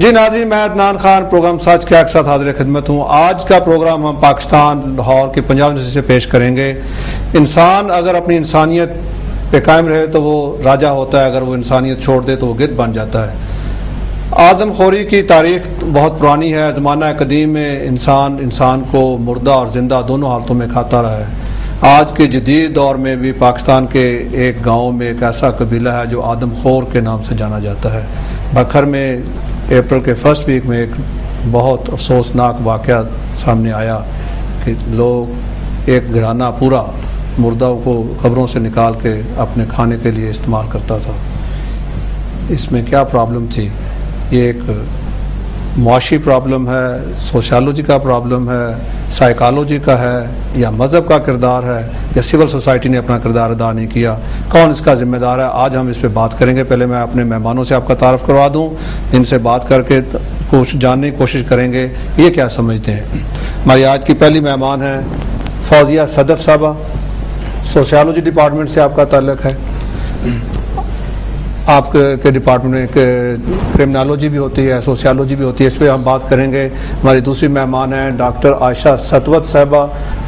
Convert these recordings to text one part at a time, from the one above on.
جی ناظرین، میں عدنان خان پروگرام سچ کے ساتھ حاضر خدمت ہوں۔ آج کا پروگرام ہم پاکستان لاہور کے پنجاب یونیورسٹی سے پیش کریں گے۔ انسان اگر اپنی انسانیت پہ قائم رہے تو وہ راجہ ہوتا ہے، اگر وہ انسانیت چھوڑ دے تو وہ گدھ بن جاتا ہے۔ آدم خوری کی تاریخ بہت پرانی ہے۔ زمانہ قدیم میں انسان کو مردہ اور زندہ دونوں حالتوں میں کھاتا رہا ہے۔ آج کے جدید دور میں بھی پاکستان کے ایک گاؤں میں ایک ایسا قبیلہ ہے جو آدم خور کے نام سے جانا جاتا ہے۔ بکھر میں اپریل کے فرسٹ ویک میں ایک بہت افسوسناک واقعہ سامنے آیا کہ لوگ ایک گھرانہ پورا مردوں کو قبروں سے نکال کے اپنے کھانے کے لیے استعمال کرتا تھا۔ اس میں کیا پرابلم تھی؟ یہ ایک معاشی پرابلم ہے، سوشیالوجی کا پرابلم ہے، سائیکالوجی کا ہے، یا مذہب کا کردار ہے، یا سول سوسائٹی نے اپنا کردار ادا نہیں کیا؟ کون اس کا ذمہ دار ہے؟ آج ہم اس پہ بات کریں گے۔ پہلے میں اپنے مہمانوں سے آپ کا تعارف کروا دوں، ان سے بات کر کے جاننے کی کوشش کریں گے یہ کیا سمجھتے ہیں۔ ہماری آج کی پہلی مہمان ہیں فوزیہ صدر صاحبہ، سوشیالوجی ڈپارٹمنٹ سے آپ کا تعلق ہے۔ آپ کے ڈپارٹمنٹ میں کرمنالوجی بھی ہوتی ہے، سوشیالوجی بھی ہوتی ہے، اس پہ ہم بات کریں گے۔ ہماری دوسری مہمان ہیں ڈاکٹر عائشہ ستوت صاحبہ،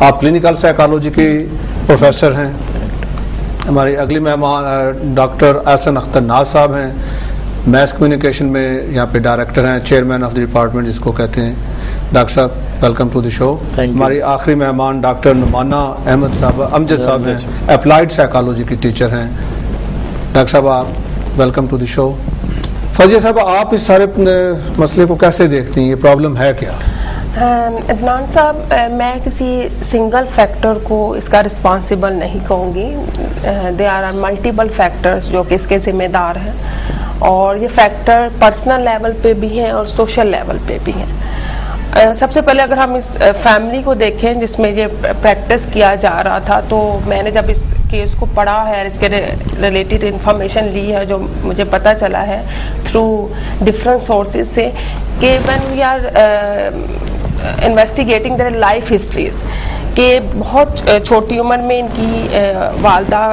آپ کلینکل سائیکالوجی کی پروفیسر ہیں۔ ہماری اگلی مہمان ڈاکٹر احسن اختر ناز صاحب ہیں، میس کمیونیکیشن میں یہاں پہ ڈائریکٹر ہیں، چیئرمین آف دی ڈپارٹمنٹ جس کو کہتے ہیں۔ ڈاکٹر صاحب ویلکم ٹو دی شو۔ ہماری آخری مہمان ڈاکٹر نمانہ احمد صاحب امجد صاحب ہیں، اپلائیڈ سائیکالوجی کی ٹیچر ہیں۔ ڈاکٹر صاحب آپ ویلکم ٹو دی شو۔ فوزیہ صاحب، آپ اس سارے مسئلے کو کیسے دیکھتی ہیں؟ یہ پرابلم ہے کیا؟ عدنان صاحب، میں کسی سنگل فیکٹر کو اس کا رسپانسبل نہیں کہوں گی۔ دے آر ملٹیپل فیکٹرز جو کہ اس کے ذمہ دار ہیں، اور یہ فیکٹر پرسنل لیول پہ بھی ہیں اور سوشل لیول پہ بھی ہیں۔ سب سے پہلے اگر ہم اس فیملی کو دیکھیں جس میں یہ پریکٹس کیا جا رہا تھا، تو میں نے جب اس کیس کو پڑھا ہے، اس کے ریلیٹڈ انفارمیشن لی ہے، جو مجھے پتہ چلا ہے تھرو ڈفرنٹ سورسز سے، کہ when we are investigating their life histories, کہ بہت چھوٹی عمر میں ان کی والدہ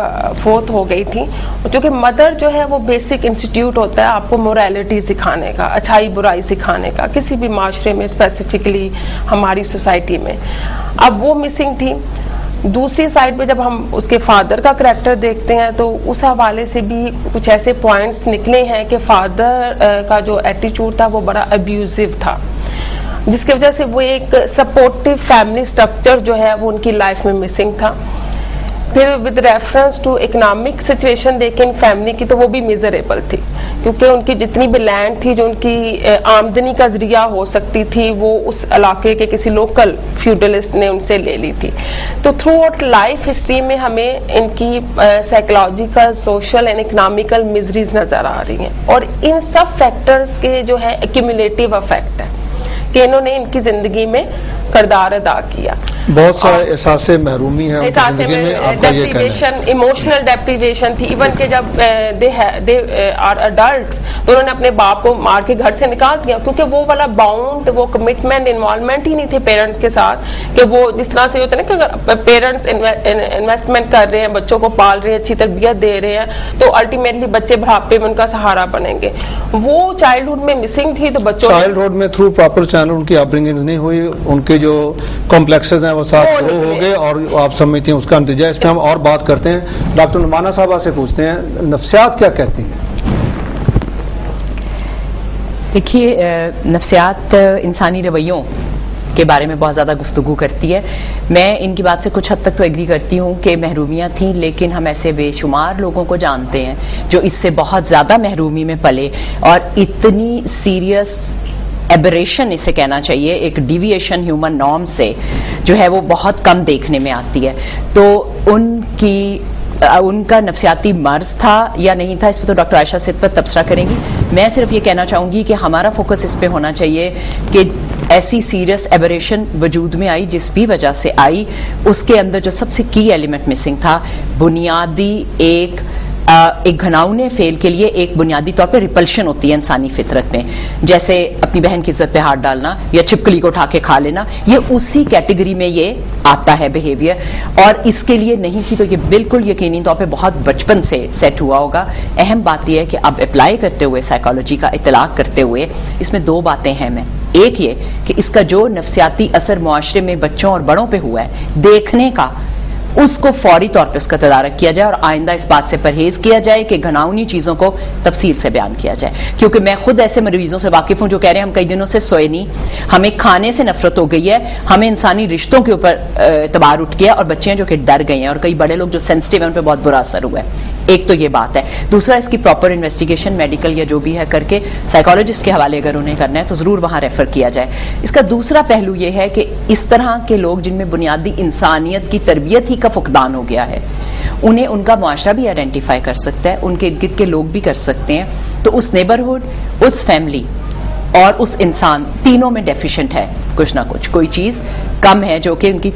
فوت ہو گئی تھی، چونکہ مدر جو ہے وہ بیسک انسٹیٹیوٹ ہوتا ہے آپ کو مورالٹی سکھانے کا، اچھائی برائی سکھانے کا، کسی بھی معاشرے میں، اسپیسیفکلی ہماری سوسائٹی میں۔ اب وہ مسنگ تھی۔ دوسری سائڈ پہ جب ہم اس کے فادر کا کریکٹر دیکھتے ہیں تو اس حوالے سے بھی کچھ ایسے پوائنٹس نکلے ہیں کہ فادر کا جو ایٹیچیوڈ تھا وہ بڑا ابیوزو تھا، جس کی وجہ سے وہ ایک سپورٹو فیملی سٹرکچر جو ہے وہ ان کی لائف میں مسنگ تھا۔ پھر with reference to economic situation دیکھیں فیملی کی، تو وہ بھی میزریبل تھی، کیونکہ ان کی جتنی بھی لینڈ تھی جو ان کی آمدنی کا ذریعہ ہو سکتی تھی وہ اس علاقے کے کسی لوکل فیوڈلسٹ نے ان سے لے لی تھی۔ تو تھرو آؤٹ لائف ہسٹری میں ہمیں ان کی سائیکولوجیکل، سوشل اینڈ اکنامیکل میزریز نظر آ رہی ہیں، اور ان سب فیکٹرز کے جو ہے ایکیومولیٹو افیکٹ ہے کہ انہوں نے ان کی زندگی میں کردار ادا کیا۔ بہت سارے احساس محرومی ہیں ڈیپریویشن، ایموشنل ڈیپریویشن تھی، ایون کہ جب دے آر اڈلٹس تو انہوں نے اپنے باپ کو مار کے گھر سے نکال دیا، کیونکہ وہ والا باؤنڈ، وہ کمٹمنٹ، انوالومنٹ ہی نہیں تھے پیرنٹس کے ساتھ، کہ وہ جس طرح سے ہوتا ہے نا کہ اگر پیرنٹس انویسٹمنٹ کر رہے ہیں، بچوں کو پال رہے ہیں، اچھی تربیت دے رہے ہیں، تو الٹیمیٹلی بچے بڑھاپے میں ان کا سہارا بنیں گے۔ وہ چائلڈہڈ میں مسنگ تھی، تو بچوں چائلڈہڈ میں تھرو پراپر چینل ان کی اپ برنگنگ نہیں ہوئی، ان کے جو کمپلیکسز ہیں وہ ساتھ گرو ہو گئے، اور آپ سمجھتے ہیں اس کا نتیجہ۔ اس پہ ہم اور بات کرتے ہیں۔ ڈاکٹر نمانہ صاحبہ سے پوچھتے ہیں نفسیات کیا کہتی ہیں؟ دیکھیے، نفسیات انسانی رویوں کے بارے میں بہت زیادہ گفتگو کرتی ہے۔ میں ان کی بات سے کچھ حد تک تو ایگری کرتی ہوں کہ محرومیاں تھیں، لیکن ہم ایسے بے شمار لوگوں کو جانتے ہیں جو اس سے بہت زیادہ محرومی میں پلے، اور اتنی سیریس ایبریشن اسے کہنا چاہیے، ایک ڈیویشن ہیومن نارم سے جو ہے وہ بہت کم دیکھنے میں آتی ہے۔ تو ان کا نفسیاتی مرض تھا یا نہیں تھا، اس پہ تو ڈاکٹر عائشہ ستوت تبصرہ کریں گی۔ میں صرف یہ کہنا چاہوں گی کہ ہمارا فوکس اس پہ ہونا چاہیے کہ ایسی سیریس ایبریشن وجود میں آئی، جس بھی وجہ سے آئی، اس کے اندر جو سب سے کی ایلیمنٹ مسنگ تھا، بنیادی ایک ایک گھناؤنے فعل کے لیے ایک بنیادی طور پہ ریپلشن ہوتی ہے انسانی فطرت میں، جیسے اپنی بہن کی عزت پہ ہاتھ ڈالنا یا چھپکلی کو اٹھا کے کھا لینا، یہ اسی کیٹیگری میں یہ آتا ہے بیہیویئر. اور اس کے لیے نہیں کی تو یہ بالکل یقینی طور پہ بہت بچپن سے سیٹ ہوا ہوگا. اہم بات یہ ہے کہ اب اپلائی کرتے ہوئے سائیکالوجی کا اطلاق کرتے ہوئے اس میں دو باتیں ہیں. میں ایک یہ کہ اس کا جو نفسیاتی اثر معاشرے میں بچوں اور بڑوں پہ ہوا ہے دیکھنے کا، اس کو فوری طور پہ اس کا تدارک کیا جائے اور آئندہ اس بات سے پرہیز کیا جائے کہ گھناؤنی چیزوں کو تفصیل سے بیان کیا جائے. کیونکہ میں خود ایسے مریضوں سے واقف ہوں جو کہہ رہے ہیں ہم کئی دنوں سے سوئے نہیں، ہمیں کھانے سے نفرت ہو گئی ہے، ہمیں انسانی رشتوں کے اوپر اعتبار اٹھ گیا، اور بچے ہیں جو کہ ڈر گئے ہیں، اور کئی بڑے لوگ جو سینسٹیو ہیں ان پہ بہت برا اثر ہوا ہے. ایک تو یہ بات ہے. دوسرا اس کی پراپر انویسٹیگیشن میڈیکل یا جو بھی ہے کر کے سائیکالوجسٹ کے حوالے اگر انہیں کرنا ہے تو ضرور وہاں ریفر کیا جائے. اس کا دوسرا پہلو یہ ہے کہ اس طرح کے لوگ جن میں بنیادی انسانیت کی تربیت ہی کا فقدان ہو گیا ہے، انہیں ان کا معاشرہ بھی آئیڈینٹیفائی کر سکتا ہے، ان کے ارد گرد کے لوگ بھی کر سکتے ہیں. تو اس نیبرہڈ، اس فیملی اور اس انسان تینوں میں ڈیفیشنٹ ہے کچھ نہ کچھ، کوئی چیز کم ہے جو کہ ان کی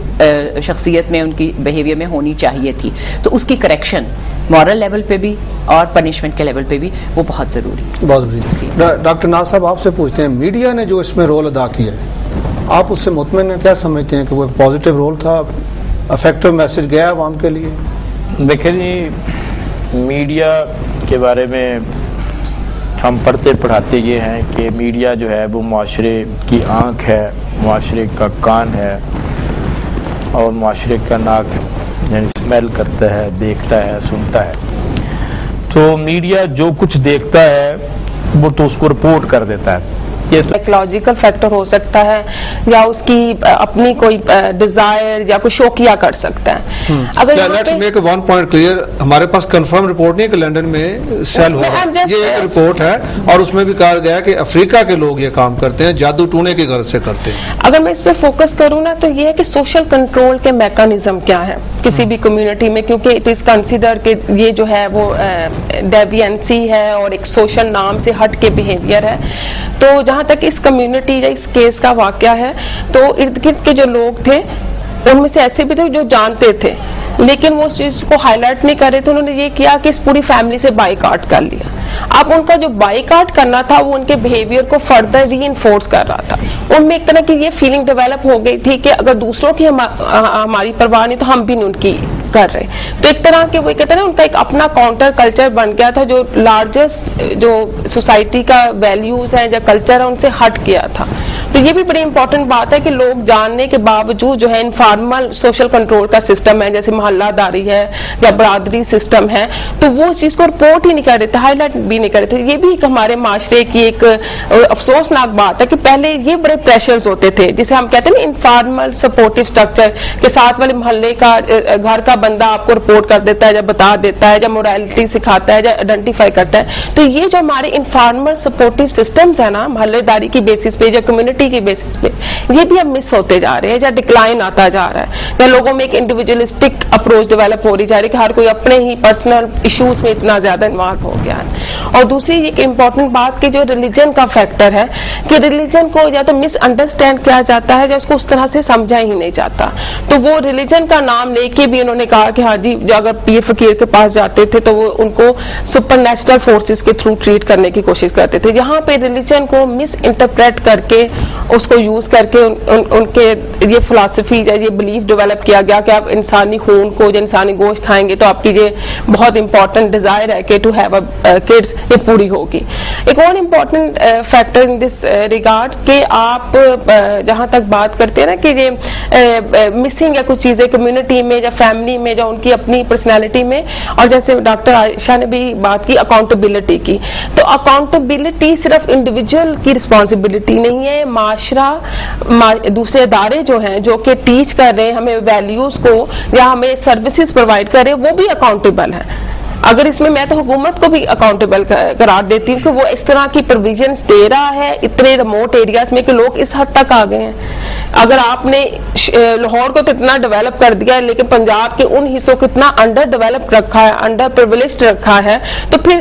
شخصیت میں، ان کی بیہیویئر میں ہونی چاہیے تھی. تو اس کی کریکشن مورل لیول پہ بھی اور پنشمنٹ کے لیول پہ بھی وہ بہت ضروری ہے. بہت ضروری. ڈاکٹر ناز صاحب آپ سے پوچھتے ہیں، میڈیا نے جو اس میں رول ادا کیا ہے، آپ اس سے مطمئن ہیں؟ کیا سمجھتے ہیں کہ وہ پازیٹیو رول تھا، افیکٹو میسج گیا عوام کے لیے؟ دیکھیں جی، میڈیا کے بارے میں ہم پڑھتے پڑھاتے یہ ہیں کہ میڈیا جو ہے وہ معاشرے کی آنکھ ہے، معاشرے کا کان ہے اور معاشرے کا ناک ہے، یعنی اسمیل کرتا ہے، دیکھتا ہے، سنتا ہے. تو میڈیا جو کچھ دیکھتا ہے وہ تو اس کو رپورٹ کر دیتا ہے. یہ تو سائیکولوجیکل فیکٹر ہو سکتا ہے یا اس کی اپنی کوئی ڈیزائر یا کوئی شوقیہ کر سکتا ہے. اگر let's make one point clear, ہمارے پاس کنفرم رپورٹ نہیں کہ لندن میں سیل ہوا ہے، یہ ایک رپورٹ ہے اور اس میں بھی کہا گیا کہ افریقہ کے لوگ یہ کام کرتے ہیں، جادو ٹونے کی غرض سے کرتے ہیں. اگر میں اس پہ فوکس کروں نا تو یہ ہے کہ سوشل کنٹرول کے میکانزم کیا ہے کسی بھی کمیونٹی میں، کیونکہ اٹ از کنسیڈر کہ یہ جو ہے وہ ڈیوینسی ہے اور ایک سوشل نام سے ہٹ کے بیہیویئر ہے. تو جہاں تک اس کمیونٹی یا اس کیس کا واقعہ ہے تو ارد گرد کے جو لوگ تھے ان میں سے ایسے بھی تھے جو جانتے تھے لیکن وہ اس چیز کو ہائی لائٹ نہیں کر رہے تھے. انہوں نے یہ کیا کہ اس پوری فیملی سے بائیکاٹ کر لیا. اب ان کا جو بائیکاٹ کرنا تھا وہ ان کے بیہیویئر کو فردر ری انفورس کر رہا تھا. ان میں ایک طرح کی یہ فیلنگ ڈیولپ ہو گئی تھی کہ اگر دوسروں کی ہماری پرواہ نہیں تو ہم بھی نہیں ان کی کر رہے. تو ایک طرح کے وہ کہتے ہیں نا ان کا ایک اپنا کاؤنٹر کلچر بن گیا تھا جو لارجسٹ جو سوسائٹی کا ویلیوز ہیں یا کلچر ہے ان سے ہٹ گیا تھا. تو یہ بھی بڑی امپورٹنٹ بات ہے کہ لوگ جاننے کے باوجود جو ہے انفارمل سوشل کنٹرول کا سسٹم ہے جیسے محلہ داری ہے یا برادری سسٹم ہے تو وہ اس چیز کو رپورٹ ہی نہیں کر رہے تھے، ہائی لائٹ بھی نہیں کر رہے تھے. یہ بھی ایک ہمارے معاشرے کی ایک افسوسناک بات ہے کہ پہلے یہ بڑے پریشرز ہوتے تھے جسے ہم کہتے ہیں نا انفارمل سپورٹو اسٹرکچر کے ساتھ والے محلے کا گھر کا بندہ آپ کو رپورٹ کر دیتا ہے یا بتا دیتا ہے یا مورالٹی سکھاتا ہے یا آئیڈینٹیفائی کرتا ہے. تو یہ جو ہمارے انفارمل سپورٹو سسٹمز ہیں نا محلے داری کی بیسس پہ یا کمیونٹی کی بیسس پہ یہ بھی اب مس ہوتے جا رہے ہیں یا ڈکلائن آتا جا رہا ہے یا لوگوں میں ایک انڈیویجولسٹک اپروچ ڈیولپ ہو رہی جا رہی ہے کہ ہر کوئی اپنے ہی پرسنل ایشوز میں اتنا زیادہ انوالو ہو گیا ہے. اور دوسری ایک امپورٹنٹ بات کہ جو ریلیجن کا فیکٹر ہے کہ ریلیجن کو یا تو مس انڈرسٹینڈ کیا جاتا ہے یا اس کو اس طرح سے سمجھا ہی نہیں جاتا. تو وہ ریلیجن کا نام لے کے بھی انہوں نے کہا کہ ہاں جی جو اگر پیر فقیر کے پاس جاتے تھے تو وہ ان کو سپر نیچرل فورسز کے تھرو ٹریٹ کرنے کی کوشش کرتے تھے. یہاں پہ ریلیجن کو مس انٹرپریٹ کر کے اس کو یوز کر کے ان کے یہ فلاسفی یا یہ بلیف ڈیولپ کیا گیا کہ آپ انسانی خون کو یا انسانی گوشت کھائیں گے تو آپ کی یہ بہت امپورٹنٹ ڈیزائر ہے کہ ٹو ہیو اے کڈس یہ پوری ہوگی. ایک اور important factor in this regard کہ آپ جہاں تک بات کرتے ہیں نا کہ یہ مسنگ یا کچھ چیزیں کمیونٹی میں یا فیملی میں یا ان کی اپنی پرسنالٹی میں اور جیسے ڈاکٹر عائشہ نے بھی بات کی اکاؤنٹیبلٹی کی تو اکاؤنٹیبلٹی صرف انڈیویجول کی رسپانسبلٹی نہیں ہے. معاشرہ دوسرے ادارے جو ہیں جو کہ ٹیچ کر رہے ہیں ہمیں ویلیوز کو یا ہمیں سروسز پرووائڈ کر رہے ہیں وہ بھی اکاؤنٹیبل ہیں. اگر اس میں تو حکومت کو بھی اکاؤنٹیبل قرار دیتی ہوں کہ وہ اس طرح کی پروویژنز دے رہا ہے اتنے ریموٹ ایریاز میں کہ لوگ اس حد تک آ گئے ہیں. اگر آپ نے لاہور کو تو اتنا ڈیولپ کر دیا ہے لیکن پنجاب کے ان حصوں کو اتنا انڈر ڈیولپ رکھا ہے انڈر پرویلیجڈ رکھا ہے تو پھر